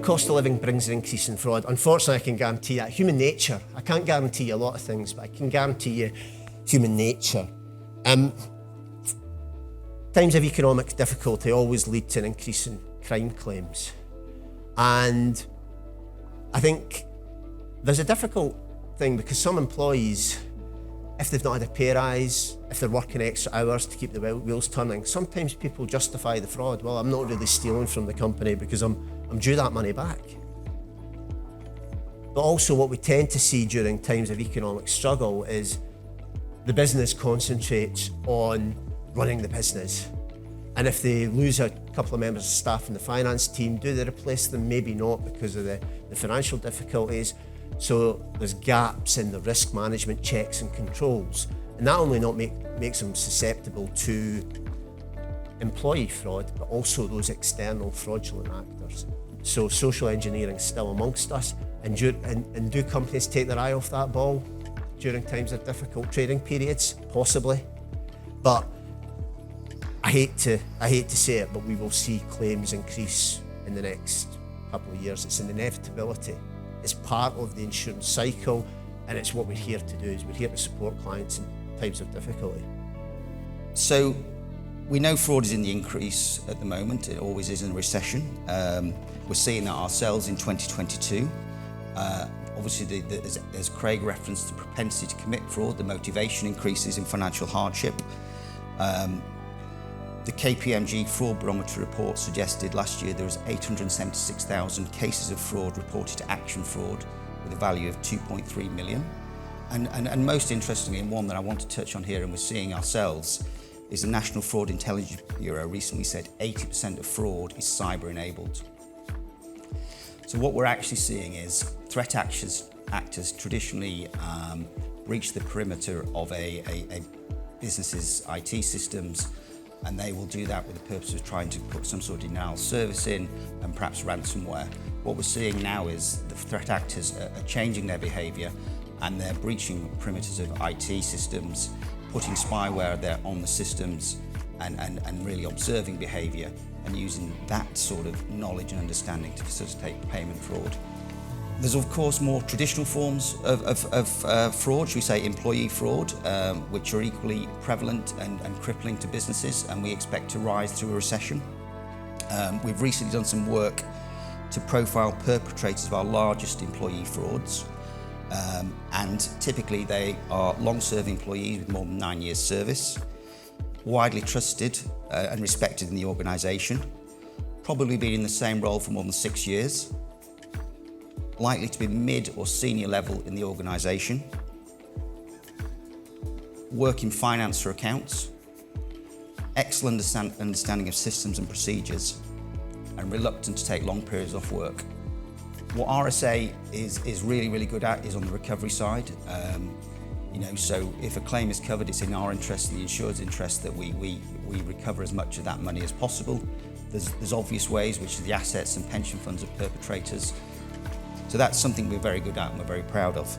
cost of living brings an increase in fraud. Unfortunately, I can guarantee that. Human nature, I can't guarantee you a lot of things, but I can guarantee you human nature. Times of economic difficulty always lead to an increase in crime claims. And I think there's a difficult thing because some employees, if they've not had a pay rise, if they're working extra hours to keep the wheels turning, sometimes people justify the fraud. Well, I'm not really stealing from the company because I'm due that money back. But also what we tend to see during times of economic struggle is the business concentrates on running the business. And if they lose a couple of members of staff in the finance team, do they replace them? Maybe not because of the financial difficulties. So there's gaps in the risk management checks and controls. And that only not makes them susceptible to employee fraud, but also those external fraudulent actors. So social engineering is still amongst us. And do companies take their eye off that ball during times of difficult trading periods? Possibly. But I hate to say it, but we will see claims increase in the next couple of years. It's an inevitability. It's part of the insurance cycle, and it's what we're here to do, is we're here to support clients in times of difficulty. So we know fraud is in the increase at the moment. It always is in a recession. We're seeing that ourselves in 2022. Obviously, as Craig referenced, the propensity to commit fraud, the motivation increases in financial hardship. The KPMG Fraud Barometer report suggested last year there was 876,000 cases of fraud reported to Action Fraud with a value of 2.3 million. And most interestingly, and one that I want to touch on here and we're seeing ourselves, is the National Fraud Intelligence Bureau recently said 80% of fraud is cyber-enabled. So what we're actually seeing is threat actors traditionally breach the perimeter of a business's IT systems, and they will do that with the purpose of trying to put some sort of denial of service in and perhaps ransomware. What we're seeing now is the threat actors are changing their behaviour and they're breaching perimeters of IT systems, putting spyware there on the systems and really observing behaviour and using that sort of knowledge and understanding to facilitate payment fraud. There's of course more traditional forms of fraud, should we say employee fraud, which are equally prevalent and crippling to businesses, and we expect to rise through a recession. We've recently done some work to profile perpetrators of our largest employee frauds, and typically they are long-serving employees with more than 9 years service, widely trusted and respected in the organisation, probably been in the same role for more than 6 years, likely to be mid or senior level in the organisation, work in finance or accounts, excellent understanding of systems and procedures, and reluctant to take long periods off work. What RSA is really good at is on the recovery side. So if a claim is covered, it's in our interest, the insured's interest, that we recover as much of that money as possible. There's obvious ways, which are the assets and pension funds of perpetrators. So that's something we're very good at and we're very proud of.